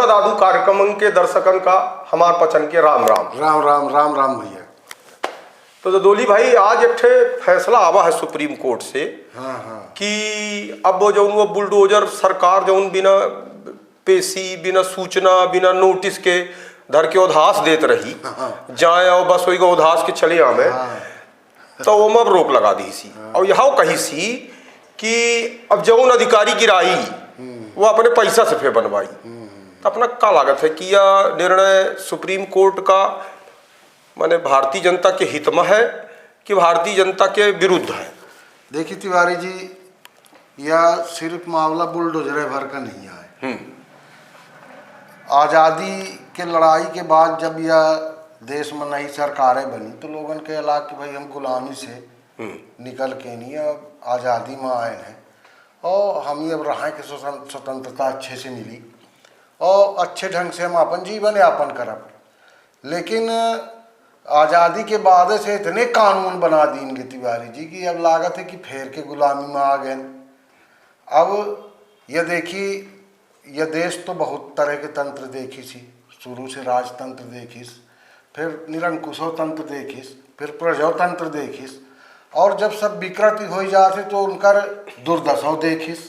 मुन्ना दादू कार्यक्रम के दर्शकन का हमार पचन के राम राम राम राम राम राम भैया। तो दोली भाई आज एक फैसला आवा है सुप्रीम कोर्ट से कि अब वो बुलडोजर सरकार जो बिना पेशी बिना सूचना बिना नोटिस के धर के उधास देत रही जाए और बस वही उधास के चले आवे तो वो अब रोक लगा दी सी और यहाँ कही सी कि अब जौन अधिकारी गिराई वो अपने पैसा से फिर बनवाई तो अपना क्या लागत है कि यह निर्णय सुप्रीम कोर्ट का माने भारतीय जनता के हित में है कि भारतीय जनता के विरुद्ध है? देखिए तिवारी जी, यह सिर्फ मामला बुलडोजर भर का नहीं है। आज़ादी के लड़ाई के बाद जब यह देश में नई सरकारें बनी तो लोगों के अला कि भाई हम गुलामी से निकल के नहीं अब आज़ादी में आए हैं और हम ये अब रहा कि स्वतंत्रता अच्छे से मिली और अच्छे ढंग से हम अपन जीवन यापन करब। लेकिन आज़ादी के बाद से इतने कानून बना देंगे तिवारी जी कि अब लागत है कि फेर के गुलामी में आ गए। अब यह देखिए, यह देश तो बहुत तरह के तंत्र देखी सी, शुरू से राजतंत्र देखिस, फिर निरंकुशो तंत्र देखिस, फिर प्रजातंत्र देखिस और जब सब विकृति हो जाते तो उनका दुर्दशा देखिस।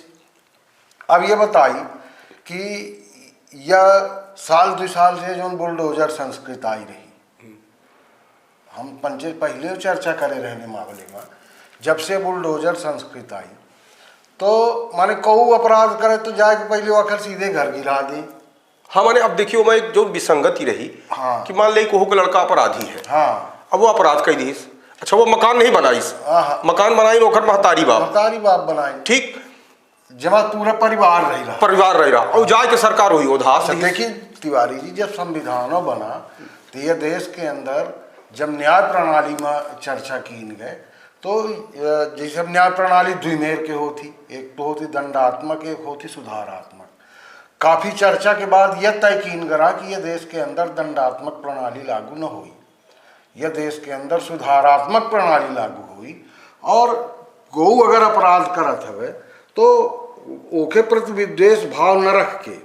अब ये बताई कि यह साल 2 साल से जो बुलडोजर संस्कृत आई रही, हम पंचे पहले चर्चा करे रहने मामले में, जब से बुलडोजर संस्कृत आई तो माने कोई अपराध करे तो जाके पहले आखिर सीधे घर गिरा दे। हाँ माने अब देखियो मैं जो विसंगति रही कि मान ले कोहो का लड़का अपराधी है, अब वो अपराध कर दी, अच्छा वो मकान नहीं बनाईस, मकान बनाई ओखर महतारी बाप बनाई, ठीक, जमा पूरा परिवार रह रहा और जाए के सरकार हुई उधास। देखिए तिवारी जी, जब संविधान बना तो ये देश के अंदर जब न्याय प्रणाली में चर्चा की गए तो जैसे न्याय प्रणाली द्विमेर के होती, एक तो होती दंडात्मक, एक होती सुधारात्मक। काफ़ी चर्चा के बाद यह तय कीन करा कि यह देश के अंदर दंडात्मक प्रणाली लागू न हुई, यह देश के अंदर सुधारात्मक प्रणाली लागू हुई और गौ अगर अपराध करत हवे तो ओके प्रति विद्वेष भाव न रख के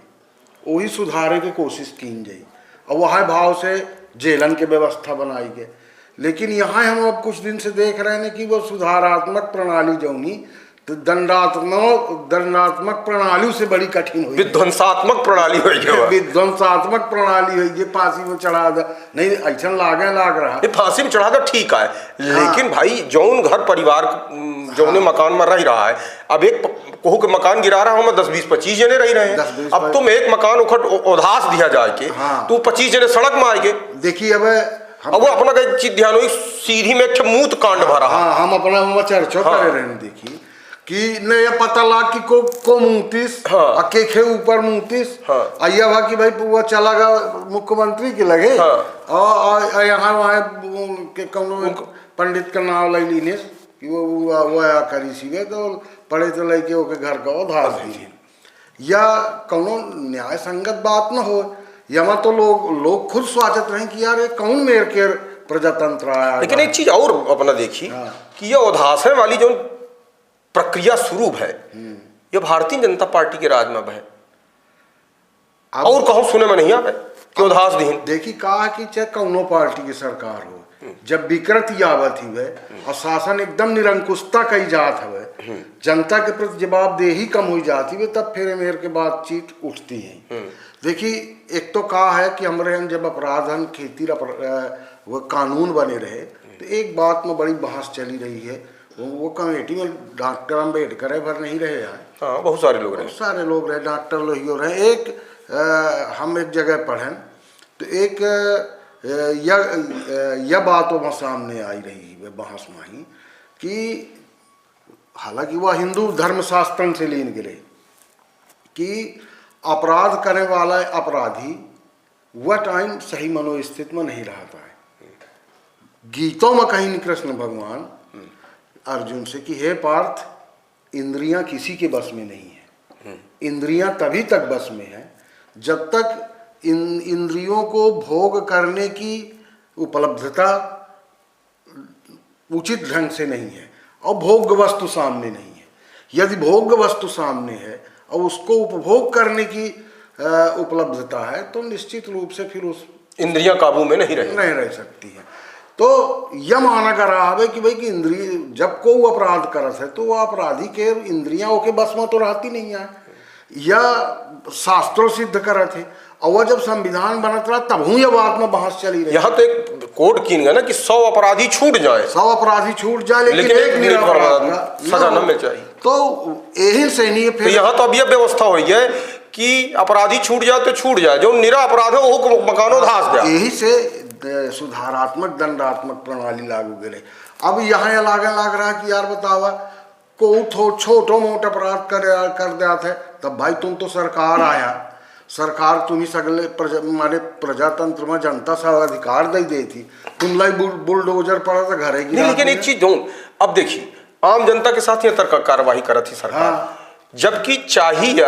वही सुधारे की कोशिश की जाई और वह भाव से जेलन के व्यवस्था बनाई गई। लेकिन यहाँ हम अब कुछ दिन से देख रहे हैं कि वो सुधारात्मक प्रणाली जो नहीं तो दंडात्मक प्रणाली से बड़ी कठिन हुई, विध्वंसात्मक प्रणाली हुई, फांसी में चढ़ा दे नहीं ऐसा लाग रहा फांसी में चढ़ा दो ठीक है। लेकिन भाई जौन घर परिवार जौने मकान में रह रहा है, अब एक कोहू के मकान गिरा रहा हूँ मैं 10-20-25 जने रह रहे हैं, अब तुम एक मकान उखट उधास दिया जाए के तो 25 जने सड़क में आएंगे। देखिए अब वो अपना चीज ध्यान हुई सीधी में मूत कांड भरा। हम अपना चर्चा करे रहे देखिए कि नहीं पता लाग कि को मुंगतीस के ऊपर मुंगतीस आइया भा कि भाई वो चला गया मुख्यमंत्री के लगे और यहाँ वहाँ के कौन पंडित का नाम ले लीने कि वो आया करी सीगे तो पढ़े तो लेके ओके घर का उधार दीजिए या कौनो न्याय संगत बात न हो, यमा तो लोग खुद स्वागत रहे कि यार ये कौन मेरे के प्रजातंत्र आया। लेकिन एक चीज और अपना देखिए कि यह उधास वाली जो प्रक्रिया शुरू है ये भारतीय जनता पार्टी के राज में है और कहूँ सुने में नहीं आवे कि उधास दीन। देखी कहा कि चाहे कौनो पार्टी की सरकार हो, जब विकृति आवत ही और शासन एकदम निरंकुशता कही जात हवे, जनता के प्रति जवाबदेही कम हो जाती है, तब फिर मेर के बातचीत उठती है। देखिए एक तो कहा है कि हमारे यहाँ जब अपराधन खेती वो कानून बने रहे तो एक बात में बड़ी बहस चली रही है, वो कमेटी में डॉक्टर अम्बेडकर भर नहीं रहे हैं, बहुत सारे लोग रहे, डॉक्टर लोहियो रहे। एक हम एक जगह पढ़ें तो एक यह बात वहाँ सामने आई रही है बहस में ही कि हालांकि वह हिंदू धर्मशास्त्र से लीन गिरे कि अपराध करने वाला अपराधी वह टाइम सही मनोस्थिति में नहीं रहता है। गीतों में कहीं कृष्ण भगवान अर्जुन से कि हे पार्थ, इंद्रियां किसी के बस में नहीं है, इंद्रियां तभी तक बस में है जब तक इंद्रियों को भोग करने की उपलब्धता उचित ढंग से नहीं है और भोग्य वस्तु सामने नहीं है। यदि भोग्य वस्तु सामने है और उसको उपभोग करने की उपलब्धता है तो निश्चित रूप से फिर उस इंद्रियां काबू में नहीं रह सकती है। तो यह माना कर रहा है कि भाई कि इंद्रिय जब को अपराध करत है तो वो अपराधी के इंद्रियां ओके बस में तो रहती नहीं है, यह शास्त्रों सिद्ध करत है। और वह जब संविधान बनत रहा तब यह बात में बहस चली रही। यहाँ तो एक कोड कीन गया ना कि 100 अपराधी छूट जाए, 100 अपराधी छूट जाए लेकिन एक निरपराध सजा न मिल चाहिए। तो यही से नहीं फिर यहाँ तो अब यह व्यवस्था हुई है कि अपराधी छूट जाए तो छूट जाए, जो निरा अपराध है वो मकानों धास दिया। यही से सुधारात्मक दंडात्मक प्रणाली लागू करे। अब यहाँ लाग रहा कि यार बतावा को छोटो मोटा अपराध कर दिया थे तब भाई तुम तो सरकार आया, सरकार तुम्ही सगले मारे प्रजातंत्र में जनता से अधिकार दे दी थी, तुम लाई बुलडोजर पड़ा था घरे की। लेकिन एक चीज दूं, अब देखिए आम जनता के साथ ये तर्क कार्रवाई कर थी सरकार। हाँ। जबकि चाहिए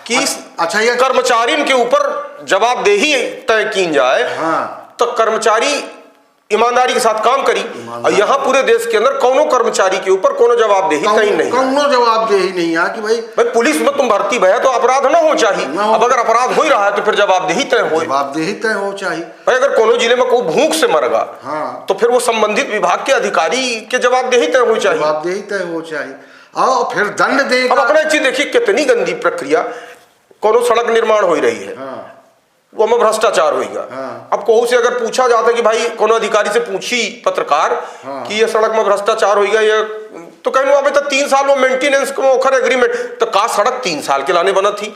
कि अच्छा ये कर्मचारी के ऊपर जवाबदेही तय की जाए। हाँ। तो कर्मचारी ईमानदारी के साथ काम करी, और यहाँ पूरे देश के अंदर कोनो कर्मचारी के ऊपर कोनो जवाबदेही तय नहीं, कोनो जवाबदेही नहीं है कि भाई पुलिस में तुम भर्ती भैया तो अपराध ना हो चाहिए। अब अगर अपराध हो ही रहा है तो फिर जवाबदेही तय हो चाहिए। भाई अगर कोनो जिले में कोई भूख से मरगा, हाँ, तो फिर वो संबंधित विभाग के अधिकारी के जवाबदेही तय हो चाहिए और फिर दंड देगा। अब अपना एक चीज देखिए कितनी गंदी प्रक्रिया, कोनो सड़क निर्माण हो रही है, हाँ, वो में भ्रष्टाचार होगा। हाँ। अब कोहू से अगर पूछा जाता कि भाई कोनो अधिकारी से पूछी पत्रकार, हाँ, कि ये सड़क में भ्रष्टाचार होगा, ये तो कहने अभी तो 3 साल वो मेंटेनेंस को ओखर एग्रीमेंट, तो का सड़क 3 साल के लाने बना थी,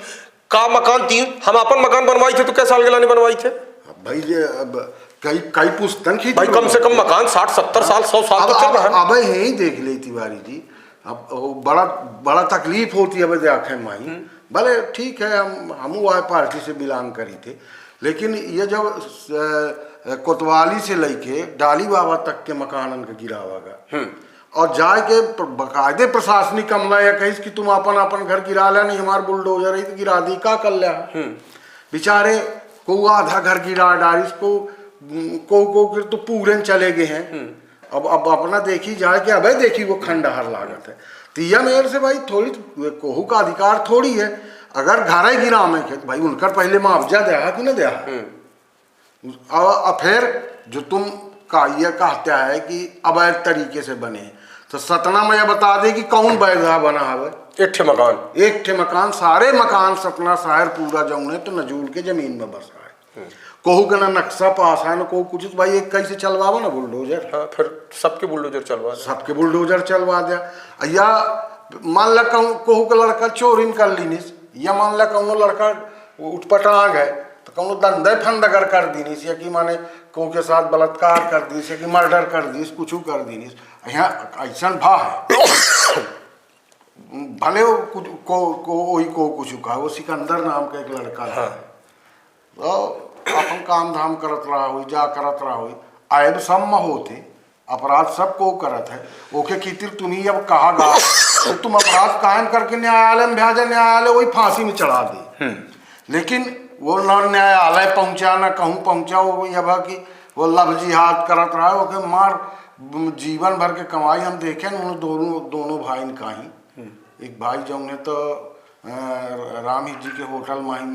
का मकान 3, हम अपन मकान बनवाई थे तो कै साल के लाने बनवाई थे भाई। अब कई पुस्तक की भाई कम से कम मकान 60-70 साल 100 साल तो चल रहा है। अब यही देख ले तिवारी जी, अब बड़ा तकलीफ होती है भाई आखिर माही। भले ठीक है हम वाई पार्टी से बिलोंग करी थे, लेकिन ये जब कोतवाली से लेके डाली बाबा तक के मकानन का गिरावागा और जाए के बाकायदे प्रशासनिक अमला या कहीं कि तुम अपन घर गिरा लिया, नहीं हमारे बुलडोजर ही तो गिरा दी, का कर लिया। बेचारे को आधा घर गिरा डारिस को तो पूरे चले गए हैं। अब अपना देखी जाए कि अबे देखी वो खंडहर लागत है, तो यह मेरे से भाई थोड़ी कोहू का अधिकार थोड़ी है। अगर घर गिरा में के भाई उनका पहले मुआवजा दिया कि न दिया, और फिर जो तुम का ये कहता है कि अवैध तरीके से बने, तो सतना में यह बता दे कि कौन वैध बना है। एक ठे मकान सारे मकान सतना शहर पूरा जौने तो नजूल के जमीन में बसा है। कोहू का ना नक्शा पास है ना कोई कुछ, भाई एक कैसे चलवावा ना बुलडोजर। हाँ, फिर सबके बुलडोजर चलवा दिया। या मान ला कोहू का लड़का चोरी कर लीनिस, या मान ला कौनो लड़का उठपटांग है तो कौनो धंधे फंड अगर कर दीनिस, या कि माने को के साथ बलात्कार कर दीस, या कि मर्डर कर दीस, कुछ कर दीनिस। यहाँ ऐसा भा है भले वो कुछ को कुछ कहा, वो सिकंदर नाम का एक लड़का था। तो अपन काम धाम करत रहा हुई, जा करत रहा हुई, आयब सब में होते अपराध सब को करत है। ओके खीतिर तुम्ही अब कहा गा तो तुम अपराध कायम करके न्यायालय में भेजा, न्यायालय वही फांसी में चढ़ा दे। लेकिन वो न न्यायालय पहुंचा न कहूँ पहुंचा, वो यह कि वो लब जिहाद करत रहा है। ओके मार जीवन भर के कमाई हम देखे न दोनों भाई का ही। एक भाई जो ने तो राम जी के होटल में ही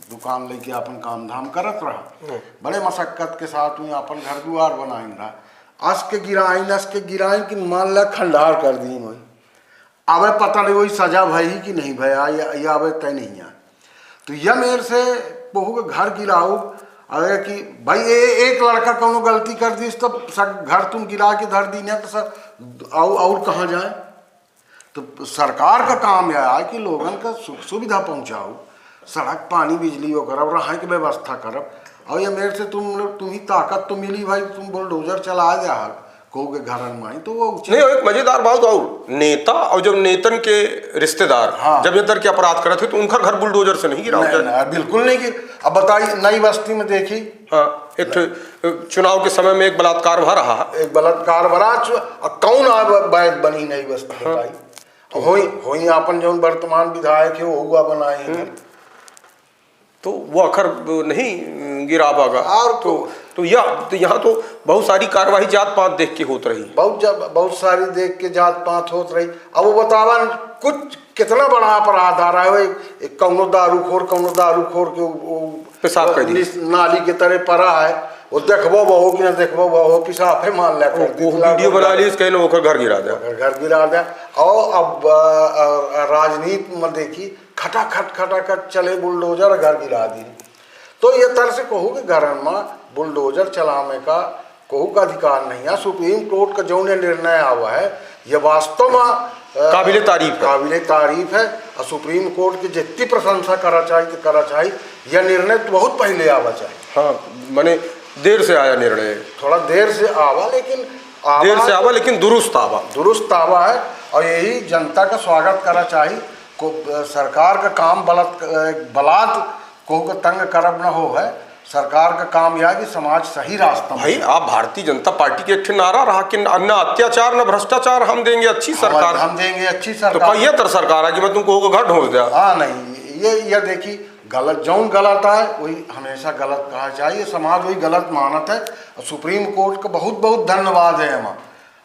दुकान लेके अपन काम धाम करत रहा, बड़े मशक्कत के साथ में अपन घर द्वार बनाइन रहा। अस के गिराइन की मान ला खंडहार कर दी वही। अब पता नहीं वही सजा भई कि नहीं भया, या अब तय नहीं है। तो यह मेरे से बहु के घर गिराऊ अगर कि भाई एक लड़का कोनो गलती कर दी तो सब घर तुम गिरा के धर दी ना, तो सब और कहाँ जाए। तो सरकार का काम यह है कि लोगन का सुख सुविधा पहुँचाओ, सड़क पानी बिजली वो करब, रहा की व्यवस्था करब। और ये मेरे से तुम ही ताकत तो मिली भाई, तुम बुलडोजर चला दिया को के घर में, तो वो नहीं। एक मजेदार बात और नेता और जब नेतन के रिश्तेदार, हाँ, जब नेतर के अपराध करे थे तो उनका घर बुलडोजर से नहीं गिरा। बिल्कुल नहीं गिर। अब बताइए नई बस्ती में देखी, हाँ, एक चुनाव के समय में एक बलात्कार भरा रहा, एक बलात्कार भरा, कौन बैद बनी नई बस्ती। हाँ, होई अपन जो वर्तमान विधायक है वो हुआ बनाए, तो वो अखर नहीं गिरा बागा। और तो तो यहाँ तो बहुत सारी कार्यवाही जात पात देख के होत रही। बहुत सारी देख के जात पात होत रही। अब वो बतावा कुछ कितना बड़ा अपराध आ रहा है, कौनो दारूखोर के पेशाब कर दी नाली के तरह पड़ा है, वो देखबो बहु कि ना देखबो बहु पिसाब है मान लिया, वीडियो बना ली कहीं ना घर गिरा दिया। और अब राजनीति में देखी खटाखट चले बुलडोजर घर गिरा दी। तो ये तरह से कहूँ कि घर में बुलडोजर चलाने का कहूँ का अधिकार नहीं है। सुप्रीम कोर्ट का जो निर्णय आवा है ये वास्तव में काबिले तारीफ है और सुप्रीम कोर्ट की जितनी प्रशंसा करा चाहिए यह निर्णय तो बहुत पहले आवा चाहिए। हाँ, मैंने देर से आया निर्णय, थोड़ा देर से आवा लेकिन दुरुस्त आवा है और यही जनता का स्वागत करा चाहिए। सरकार का काम बलात् को तंग करब न हो है। सरकार का काम यह है कि समाज सही रास्ता भाई। आप भारतीय जनता पार्टी के एक नारा रहा कि न अत्याचार न भ्रष्टाचार, हम देंगे अच्छी सरकार, हम देंगे अच्छी सरकार। तो कहिए तर सरकार है कि मैं तुमको घर ढोल दिया। हाँ नहीं, ये देखी गलत जौन गलत है वही हमेशा गलत कहा चाहिए। समाज वही गलत मानत है। सुप्रीम कोर्ट का बहुत बहुत धन्यवाद है हमारा।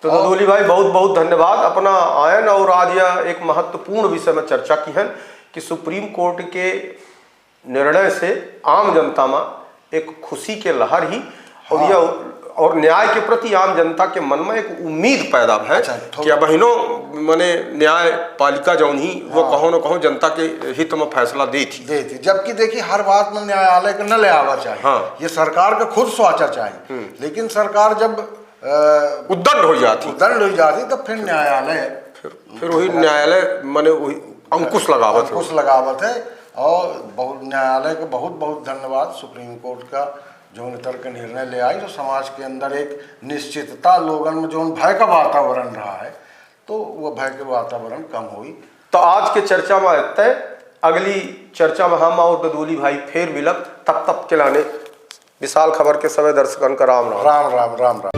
तो ददोली भाई बहुत बहुत धन्यवाद अपना आयन। और आज यह एक महत्वपूर्ण विषय में चर्चा की है कि सुप्रीम कोर्ट के निर्णय से आम जनता में एक खुशी के लहर ही और यह और न्याय के प्रति आम जनता के मन में एक उम्मीद पैदा है कि अब बहनों मैंने न्याय पालिका जौन ही वो कहो न कहो जनता के हित में फैसला दी थी। जबकि देखिए हर बात में न्यायालय का न ले आवा चाहिए। हाँ। ये सरकार का खुद सोचा चाहिए। लेकिन सरकार जब उद्दंड हो जाती तो फिर न्यायालय फिर वही न्यायालय माने वही अंकुश लगावत है। और बहुत न्यायालय का बहुत बहुत धन्यवाद। सुप्रीम कोर्ट का जो तर्क निर्णय ले आई, जो समाज के अंदर एक निश्चितता लोगों में जो भय का वातावरण रहा है, तो वह भय के वातावरण कम हुई। तो आज के चर्चा में तय अगली चर्चा में हम और ददोली भाई फिर मिलब। तब के लाने विशाल खबर के सभी दर्शकों का राम राम।